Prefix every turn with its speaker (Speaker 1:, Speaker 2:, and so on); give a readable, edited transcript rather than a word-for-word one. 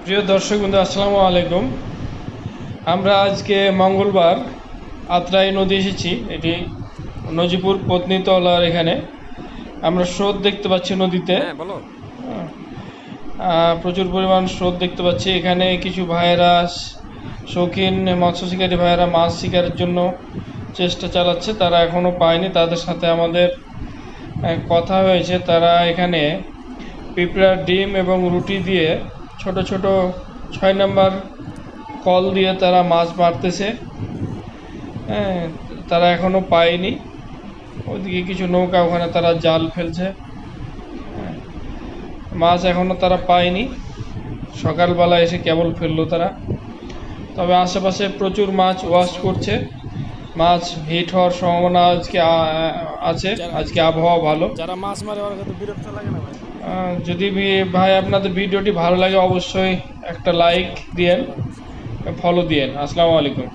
Speaker 1: প্রিয় দর্শক বন্ধু, আসসালামু আলাইকুম। আমরা আজকে মঙ্গলবার আত্রাই নদী এসেছি। এটি নজিপুর পত্নীতলার এখানে আমরা স্রোত দেখতে পাচ্ছি নদীতে।
Speaker 2: হ্যাঁ বলো।
Speaker 1: প্রচুর পরিমাণ স্রোত দেখতে পাচ্ছি। এখানে কিছু ভাইয়েরা, শৌখিন মৎস্য শিকারী ভাইয়েরা মাছ শিকারের জন্য চেষ্টা চালাচ্ছে। তারা এখনও পায়নি। তাদের সাথে আমাদের কথা হয়েছে। তারা এখানে পিঁপড়ার ডিম এবং রুটি দিয়ে ছোট ছোট 6 নাম্বার কল দিয়ে তারা মাছ মারতেছে। হ্যাঁ, তারা এখনও পায়নি। ওইদিকে কিছু নৌকা, ওখানে তারা জাল ফেলছে। মাছ এখনও তারা পায়নি। সকালবেলা এসে কেবল ফেললো তারা। তবে আশেপাশে প্রচুর মাছ ওয়াশ করছে। মাছ হিট হওয়ার সম্ভাবনা আজকে আছে। আজকে আবহাওয়া ভালো।
Speaker 2: যারা মাছ মারে ওরা কিন্তু বিরক্ত লাগে না ভাই?
Speaker 1: যদি ভাই আপনাদের ভিডিওটি ভালো লাগে অবশ্যই একটা লাইক দিয়েন, ফলো দিয়েন। আসসালামু আলাইকুম।